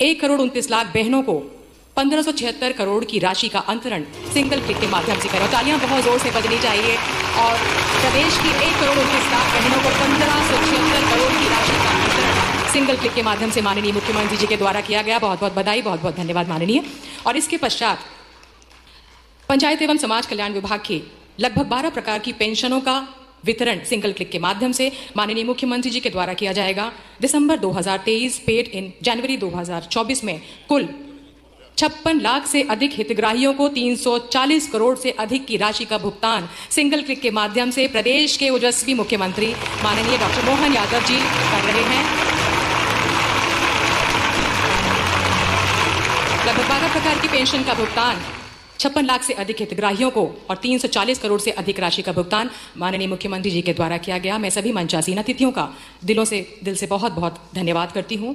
1,29,00,000 बहनों को 1576 करोड़ की राशि का अंतरण सिंगल क्लिक के माध्यम से करें। तालियां बहुत जोर से बजनी चाहिए। और प्रदेश की 1,29,00,000 बहनों को 1576 करोड़ की राशि का अंतरण सिंगल क्लिक के माध्यम से माननीय मुख्यमंत्री जी के द्वारा किया गया। बहुत बहुत बधाई, बहुत बहुत धन्यवाद माननीय। और इसके पश्चात पंचायत एवं समाज कल्याण विभाग की लगभग 12 प्रकार की पेंशनों का वितरण सिंगल क्लिक के माध्यम से माननीय मुख्यमंत्री जी के द्वारा किया जाएगा। दिसंबर 2023 पेड इन जनवरी 2024 में कुल 56 लाख से अधिक हितग्राहियों को 340 करोड़ से अधिक की राशि का भुगतान सिंगल क्लिक के माध्यम से प्रदेश के ओजस्वी मुख्यमंत्री माननीय डॉक्टर मोहन यादव जी कर रहे हैं। लगभग 12 प्रकार की पेंशन का भुगतान 56 लाख से अधिक हितग्राहियों को और 340 करोड़ से अधिक राशि का भुगतान माननीय मुख्यमंत्री जी के द्वारा किया गया। मैं सभी मंचासीन अतिथियों का दिल से बहुत बहुत धन्यवाद करती हूं।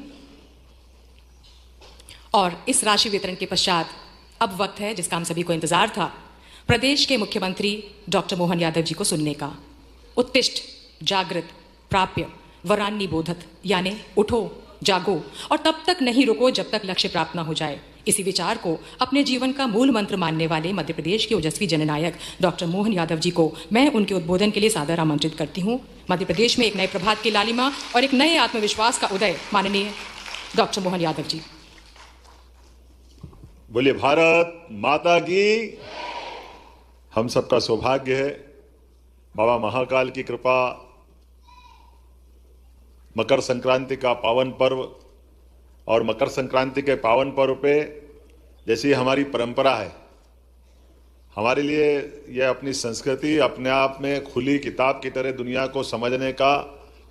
और इस राशि वितरण के पश्चात अब वक्त है जिसका हम सभी को इंतजार था, प्रदेश के मुख्यमंत्री डॉक्टर मोहन यादव जी को सुनने का। उत्तिष्ठ जागृत प्राप्य वरान्नी बोधत, यानी उठो जागो और तब तक नहीं रुको जब तक लक्ष्य प्राप्त न हो जाए। इसी विचार को अपने जीवन का मूल मंत्र मानने वाले मध्य प्रदेश के ओजस्वी जननायक डॉक्टर मोहन यादव जी को मैं उनके उद्बोधन के लिए सादर आमंत्रित करती हूँ। मध्य प्रदेश में एक नए प्रभात की लालिमा और एक नए आत्मविश्वास का उदय, माननीय डॉक्टर मोहन यादव जी। बोलिए भारत माता की। हम सबका सौभाग्य है, बाबा महाकाल की कृपा, मकर संक्रांति का पावन पर्व और मकर संक्रांति के पावन पर्व पे जैसी हमारी परंपरा है, हमारे लिए यह अपनी संस्कृति अपने आप में खुली किताब की तरह दुनिया को समझने का,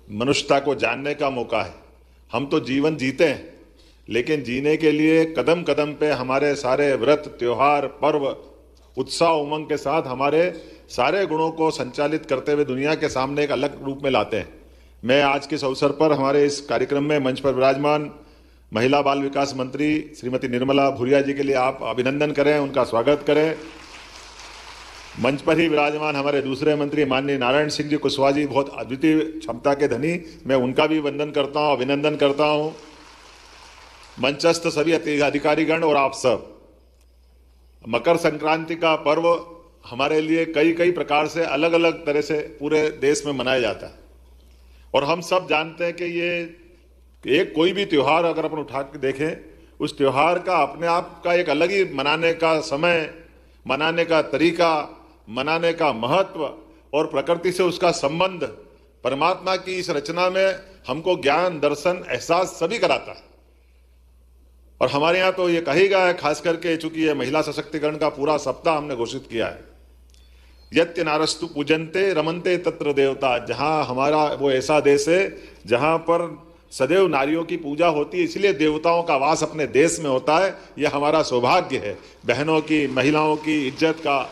मनुष्यता को जानने का मौका है। हम तो जीवन जीते हैं, लेकिन जीने के लिए कदम कदम पे हमारे सारे व्रत, त्योहार, पर्व उत्साह उमंग के साथ हमारे सारे गुणों को संचालित करते हुए दुनिया के सामने एक अलग रूप में लाते हैं। मैं आज के इस अवसर पर हमारे इस कार्यक्रम में मंच पर विराजमान महिला बाल विकास मंत्री श्रीमती निर्मला भूरिया जी के लिए आप अभिनंदन करें, उनका स्वागत करें। मंच पर ही विराजमान हमारे दूसरे मंत्री माननीय नारायण सिंह जी कुशवाहा जी, बहुत अद्वितीय क्षमता के धनी, मैं उनका भी वंदन करता हूँ, अभिनंदन करता हूँ। मंचस्थ सभी अधिकारीगण और आप सब, मकर संक्रांति का पर्व हमारे लिए कई प्रकार से अलग अलग तरह से पूरे देश में मनाया जाता है। और हम सब जानते हैं कि ये कोई भी त्यौहार अगर अपन उठा के देखें, उस त्यौहार का अपने आप का एक अलग ही मनाने का समय, मनाने का तरीका, मनाने का महत्व और प्रकृति से उसका संबंध, परमात्मा की इस रचना में हमको ज्ञान, दर्शन, एहसास सभी कराता है। और हमारे यहाँ तो ये कही गया है, खास करके चूंकि ये महिला सशक्तिकरण का पूरा सप्ताह हमने घोषित किया है, यत्य नारस्तु पूजन्ते रमन्ते तत्र देवता। जहाँ हमारा वो ऐसा देश है जहाँ पर सदैव नारियों की पूजा होती है, इसलिए देवताओं का वास अपने देश में होता है। यह हमारा सौभाग्य है, बहनों की, महिलाओं की इज्जत का।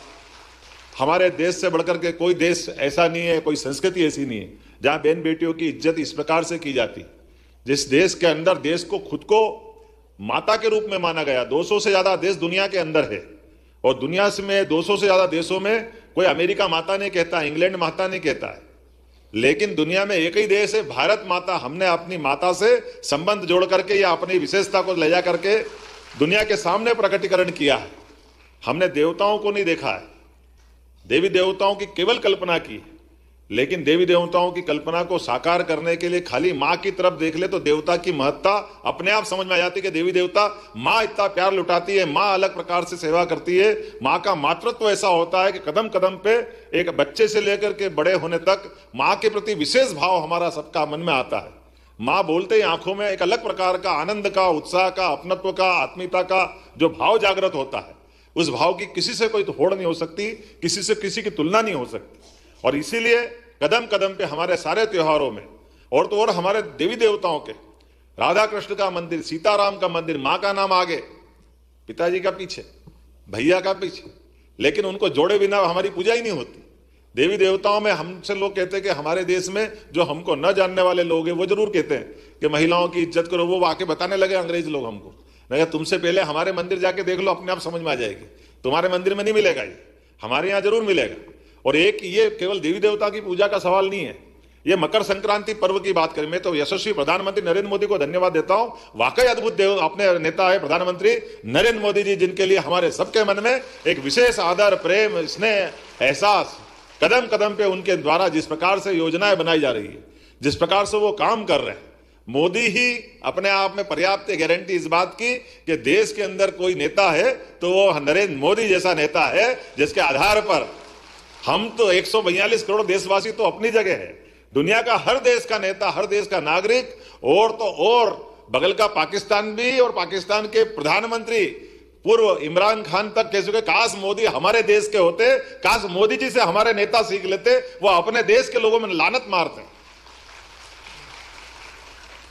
हमारे देश से बढ़कर के कोई देश ऐसा नहीं है, कोई संस्कृति ऐसी नहीं है जहाँ बहन बेटियों की इज्जत इस प्रकार से की जाती। जिस देश के अंदर देश को खुद को माता के रूप में माना गया, 200 से ज्यादा देश दुनिया के अंदर है, और दुनिया में 200 से ज्यादा देशों में कोई अमेरिका माता नहीं कहता, इंग्लैंड माता नहीं कहता है, लेकिन दुनिया में एक ही देश है भारत माता। हमने अपनी माता से संबंध जोड़ करके या अपनी विशेषता को ले जा करके दुनिया के सामने प्रकटीकरण किया है। हमने देवताओं को नहीं देखा है, देवी देवताओं की केवल कल्पना की, लेकिन देवी देवताओं की कल्पना को साकार करने के लिए खाली माँ की तरफ देख ले तो देवता की महत्ता अपने आप समझ में आ जाती है कि देवी देवता, माँ इतना प्यार लुटाती है, माँ अलग प्रकार से सेवा करती है। माँ का मातृत्व ऐसा होता है कि कदम कदम पे एक बच्चे से लेकर के बड़े होने तक माँ के प्रति विशेष भाव हमारा सबका मन में आता है। माँ बोलते ही आंखों में एक अलग प्रकार का आनंद का, उत्साह का, अपनत्व का, आत्मीयता का जो भाव जागृत होता है, उस भाव की किसी से कोई होड़ नहीं हो सकती, किसी से किसी की तुलना नहीं हो सकती। और इसीलिए कदम कदम पे हमारे सारे त्योहारों में और तो और हमारे देवी देवताओं के, राधा कृष्ण का मंदिर, सीताराम का मंदिर, माँ का नाम आगे, पिताजी का पीछे, भैया का पीछे, लेकिन उनको जोड़े बिना हमारी पूजा ही नहीं होती। देवी देवताओं में हमसे लोग कहते हैं कि हमारे देश में जो हमको न जानने वाले लोग हैं वो जरूर कहते हैं कि महिलाओं की इज्जत करो। वो आके बताने लगे अंग्रेज लोग हमको, मैं कहा तुमसे पहले हमारे मंदिर जाके देख लो, अपने आप समझ में आ जाएगी। तुम्हारे मंदिर में नहीं मिलेगा ये, हमारे यहाँ जरूर मिलेगा। और एक ये केवल देवी देवता की पूजा का सवाल नहीं है, ये मकर संक्रांति पर्व की बात करें, मैं तो यशस्वी प्रधानमंत्री नरेंद्र मोदी को धन्यवाद देता हूं। वाकई अद्भुत देव अपने नेता है प्रधानमंत्री नरेंद्र मोदी जी, जिनके लिए हमारे सबके मन में एक विशेष आदर, प्रेम, स्नेह, एहसास, कदम कदम पे उनके द्वारा जिस प्रकार से योजनाएं बनाई जा रही है, जिस प्रकार से वो काम कर रहे हैं, मोदी ही अपने आप में पर्याप्त गारंटी इस बात की कि देश के अंदर कोई नेता है तो वो नरेंद्र मोदी जैसा नेता है, जिसके आधार पर हम तो 142 करोड़ देशवासी तो अपनी जगह है, दुनिया का हर देश का नेता, हर देश का नागरिक, और तो और बगल का पाकिस्तान भी, और पाकिस्तान के प्रधानमंत्री पूर्व इमरान खान तक कह चुके काश मोदी हमारे देश के होते, काश मोदी जी से हमारे नेता सीख लेते, वो अपने देश के लोगों में लानत मारते।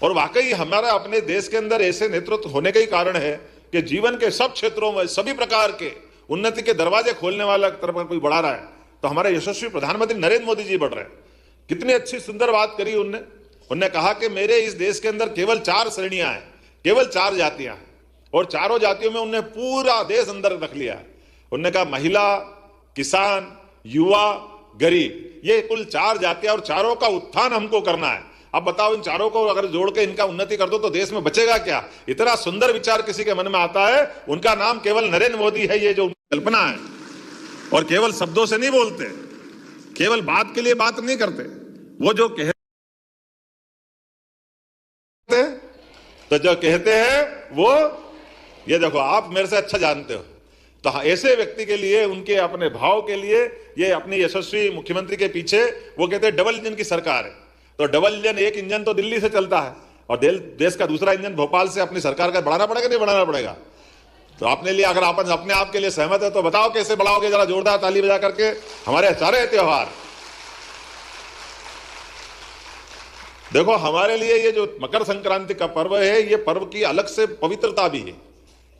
और वाकई हमारा अपने देश के अंदर ऐसे नेतृत्व होने का ही कारण है कि जीवन के सब क्षेत्रों में सभी प्रकार के उन्नति के दरवाजे खोलने वाला तरफ कोई बढ़ा रहा है तो हमारे यशस्वी प्रधानमंत्री नरेंद्र मोदी जी बढ़ रहे हैं। कितनी अच्छी सुंदर बात करी उनने कहा कि मेरे इस देश के अंदर केवल 4 श्रेणियां हैं, केवल 4 जातियां हैं, और चारों जातियों में उन्होंने पूरा देश अंदर रख लिया है। उन्होंने कहा महिला, किसान, युवा, गरीब, ये कुल 4 जातियां, और चारों का उत्थान हमको करना है। अब बताओ, इन चारों को अगर जोड़ के इनका उन्नति कर दो तो देश में बचेगा क्या? इतना सुंदर विचार किसी के मन में आता है, उनका नाम केवल नरेंद्र मोदी है। ये जो कल्पना है, और केवल शब्दों से नहीं बोलते, केवल बात के लिए बात नहीं करते, वो जो कहते तो जो कहते हैं वो, ये देखो आप मेरे से अच्छा जानते हो, तो ऐसे व्यक्ति के लिए, उनके अपने भाव के लिए, ये अपनी यशस्वी मुख्यमंत्री के पीछे वो कहते हैं डबल इंजन की सरकार है। तो डबल इंजन, एक इंजन तो दिल्ली से चलता है और देश का दूसरा इंजन भोपाल से अपनी सरकार का बढ़ाना पड़ेगा, नहीं बढ़ाना पड़ेगा? तो अपने लिए अगर आप अपने आप के लिए सहमत है तो बताओ कैसे बढ़ाओगे? जरा जोरदार ताली बजा करके हमारे सारे त्योहार। देखो, हमारे लिए ये जो मकर संक्रांति का पर्व है, ये पर्व की अलग से पवित्रता भी है।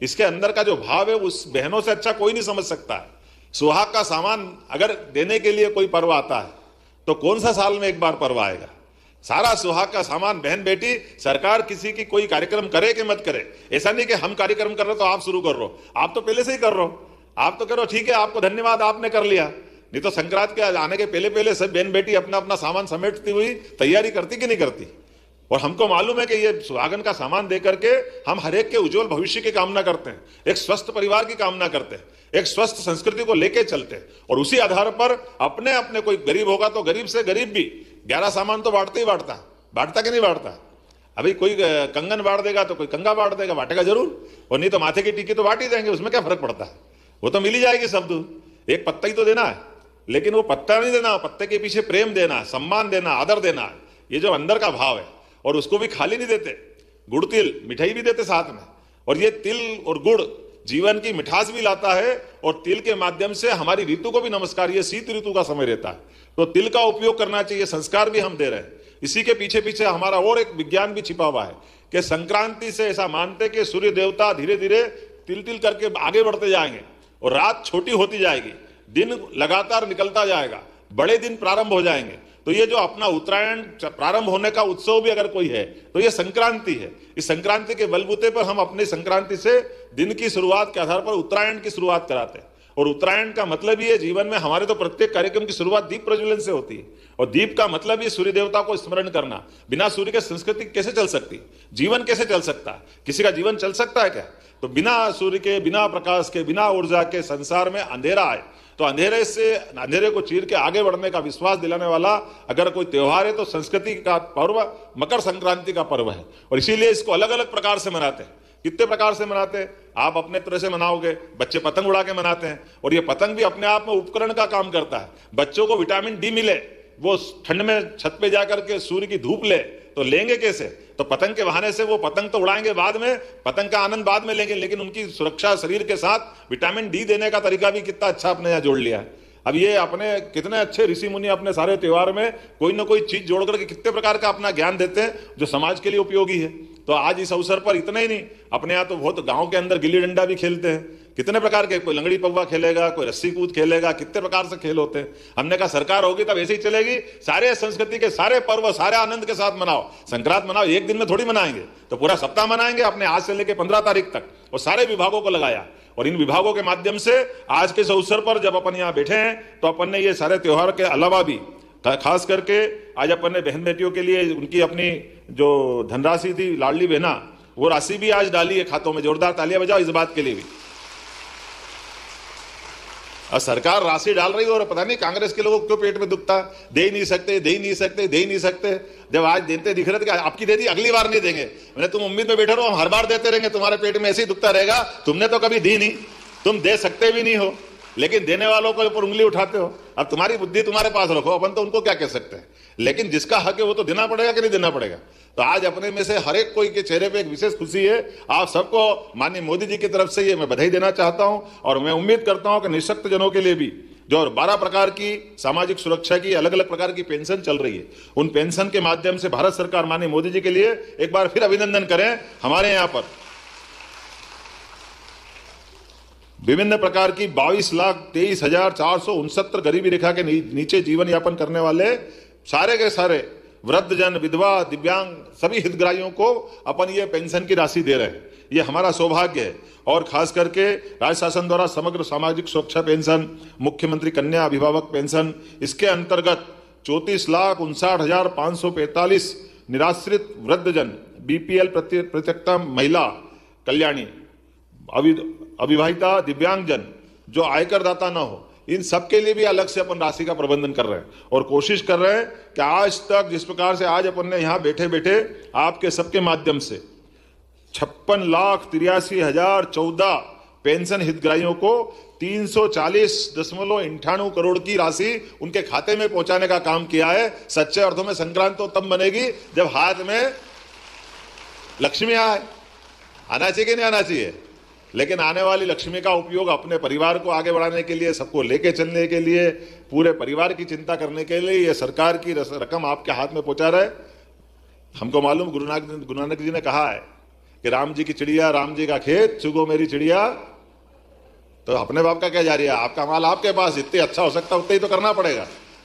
इसके अंदर का जो भाव है उस बहनों से अच्छा कोई नहीं समझ सकता है। सुहाग का सामान अगर देने के लिए कोई पर्व आता है तो कौन सा साल में एक बार पर्व आएगा? सारा सुहाग का सामान बहन बेटी, सरकार किसी की कोई कार्यक्रम करे कि मत करे, ऐसा नहीं कि हम कार्यक्रम कर रहे तो आप शुरू कर रहो, आप तो पहले से ही कर रहे हो, आप तो करो, ठीक है, आपको धन्यवाद, आपने कर लिया। नहीं तो संक्रांत के आने के पहले पहले सब बहन बेटी अपना अपना सामान समेटती हुई तैयारी करती कि नहीं करती? और हमको मालूम है कि ये सुहागन का सामान दे करके हम हर एक के उज्जवल भविष्य की कामना करते हैं, एक स्वस्थ परिवार की कामना करते हैं, एक स्वस्थ संस्कृति को लेके चलते हैं, और उसी आधार पर अपने अपने कोई गरीब होगा तो गरीब से गरीब भी 11 सामान तो बांटते ही बांटता कि नहीं बांटता? अभी कोई कंगन बांट देगा तो कोई कंगा बांट देगा, बांटेगा जरूर, और नहीं तो माथे की टीकी तो बांट ही देंगे, उसमें क्या फर्क पड़ता है? वो तो मिल ही जाएगी सब। एक पत्ता ही तो देना है, लेकिन वो पत्ता नहीं देना, पत्ते के पीछे प्रेम देना, सम्मान देना, आदर देना, ये जो अंदर का भाव है। और उसको भी खाली नहीं देते, गुड़ तिल मिठाई भी देते साथ में। और ये तिल और गुड़ जीवन की मिठास भी लाता है, और तिल के माध्यम से हमारी ऋतु को भी नमस्कार, ये शीत ऋतु का समय रहता है तो तिल का उपयोग करना चाहिए, संस्कार भी हम दे रहे हैं। इसी के पीछे पीछे हमारा और एक विज्ञान भी छिपा हुआ है कि संक्रांति से ऐसा मानते कि सूर्य देवता धीरे धीरे तिल तिल करके आगे बढ़ते जाएंगे और रात छोटी होती जाएगी, दिन लगातार निकलता जाएगा, बड़े दिन प्रारंभ हो जाएंगे। तो ये जो अपना उत्तरायण प्रारंभ होने का उत्सव भी अगर कोई है तो ये संक्रांति है। इस संक्रांति के बलबूते पर हम अपनी संक्रांति से दिन की शुरुआत के आधार पर उत्तरायण की शुरुआत कराते हैं। और उत्तरायण का मतलब ये जीवन में हमारे तो प्रत्येक कार्यक्रम की शुरुआत दीप प्रज्वलन से होती है, और दीप का मतलब ये सूर्य देवता को स्मरण करना। बिना सूर्य के संस्कृति कैसे चल सकती? जीवन कैसे चल सकता है? किसी का जीवन चल सकता है क्या? तो बिना सूर्य के, बिना प्रकाश के, बिना ऊर्जा के संसार में अंधेरा आए, तो अंधेरे को चीर के आगे बढ़ने का विश्वास दिलाने वाला अगर कोई त्योहार है तो संस्कृति का पर्व मकर संक्रांति का पर्व है। और इसीलिए इसको अलग अलग प्रकार से मनाते हैं। कितने प्रकार से मनाते हैं? आप अपने तरह से मनाओगे, बच्चे पतंग उड़ा के मनाते हैं, और ये पतंग भी अपने आप में उपकरण का काम करता है। बच्चों को विटामिन डी मिले, वो ठंड में छत पे जाकर के सूर्य की धूप ले, तो लेंगे कैसे? तो पतंग के बहाने से वो पतंग तो उड़ाएंगे बाद में, पतंग का आनंद बाद में लेंगे, लेकिन उनकी सुरक्षा शरीर के साथ विटामिन डी देने का तरीका भी कितना अच्छा अपने यहाँ जोड़ लिया है। अब ये अपने कितने अच्छे ऋषि मुनि अपने सारे त्योहार में कोई ना कोई चीज जोड़ करके कितने प्रकार का अपना ज्ञान देते हैं जो समाज के लिए उपयोगी है। तो आज इस अवसर पर इतना ही नहीं, अपने यहाँ तो बहुत गांव के अंदर गिल्ली डंडा भी खेलते हैं, कितने प्रकार के, कोई लंगड़ी पौवा खेलेगा, कोई रस्सी कूद खेलेगा, कितने प्रकार से खेल होते हैं। हमने कहा सरकार होगी तब ऐसे ही चलेगी, सारे संस्कृति के सारे पर्व सारे आनंद के साथ मनाओ। संक्रांत मनाओ, एक दिन में थोड़ी मनाएंगे, तो पूरा सप्ताह मनाएंगे अपने, आज से लेकर 15 तारीख तक। और सारे विभागों को लगाया, और इन विभागों के माध्यम से आज के इस अवसर पर जब अपन यहाँ बैठे हैं तो अपन ने ये सारे त्योहार के अलावा भी खास करके आज अपन ने बहन बेटियों के लिए उनकी अपनी जो धनराशि थी लाडली बहना, वो राशि भी आज डाली है खातों में। जोरदार तालियां बजाओ इस बात के लिए भी। और सरकार राशि डाल रही है और पता नहीं कांग्रेस के लोगों को क्यों पेट में दुखता, दे ही नहीं सकते, दे ही नहीं सकते, दे ही नहीं सकते। जब आज देते दिख रहे थे कि आपकी दे दी, अगली बार नहीं देंगे। मैंने तुम उम्मीद में बैठे रहो, हम हर बार देते रहेंगे, तुम्हारे पेट में ऐसे ही दुखता रहेगा। तुमने तो कभी दी नहीं, तुम दे सकते भी नहीं हो, लेकिन देने वालों के ऊपर उंगली उठाते हो। अब तुम्हारी बुद्धि तुम्हारे पास रखो, अपन तो उनको क्या कह सकते हैं, लेकिन जिसका हक है वो तो देना पड़ेगा कि नहीं देना पड़ेगा। तो आज अपने में से हर एक कोई के चेहरे पे एक विशेष खुशी है। आप सबको माननीय मोदी जी की तरफ से ये मैं बधाई देना चाहता हूं और मैं उम्मीद करता हूं कि निःशक्त जनों के लिए भी जो 12 प्रकार की सामाजिक सुरक्षा की अलग अलग प्रकार की पेंशन चल रही है, उन पेंशन के माध्यम से भारत सरकार माननीय मोदी जी के लिए एक बार फिर अभिनंदन करें। हमारे यहां पर विभिन्न प्रकार की 22,23,469 गरीबी रेखा के नीचे जीवन यापन करने वाले सारे के सारे वृद्धजन, विधवा, दिव्यांग सभी हितग्राहियों को अपन ये पेंशन की राशि दे रहे हैं। ये हमारा सौभाग्य है। और खास करके राज्य शासन द्वारा समग्र सामाजिक सुरक्षा पेंशन, मुख्यमंत्री कन्या अभिभावक पेंशन, इसके अंतर्गत 34,59,545 निराश्रित वृद्धजन, बीपीएल प्रत्यक्ता महिला कल्याणी, अविवाहिता, दिव्यांगजन जो आयकर दाता न हो, इन सब के लिए भी अलग से अपन राशि का प्रबंधन कर रहे हैं और कोशिश कर रहे हैं कि आज तक जिस प्रकार से आज अपन ने यहां बैठे बैठे आपके सबके माध्यम से 56,83,014 पेंशन हितग्राहियों को 340.98 करोड़ की राशि उनके खाते में पहुंचाने का काम किया है। सच्चे अर्थों में संक्रांति तो तब बनेगी जब हाथ में लक्ष्मी आए। आना चाहिए कि नहीं आना चाहिए, लेकिन आने वाली लक्ष्मी का उपयोग अपने परिवार को आगे बढ़ाने के लिए, सबको लेके चलने के लिए, पूरे परिवार की चिंता करने के लिए ये सरकार की रकम आपके हाथ में पहुंचा रहा है। हमको मालूम गुरु नानक जी ने कहा है कि राम जी की चिड़िया, राम जी का खेत, चुगो मेरी चिड़िया। तो अपने बाप का क्या जा रही है, आपका माल आपके पास, जितने अच्छा हो सकता है उतना ही तो करना पड़ेगा।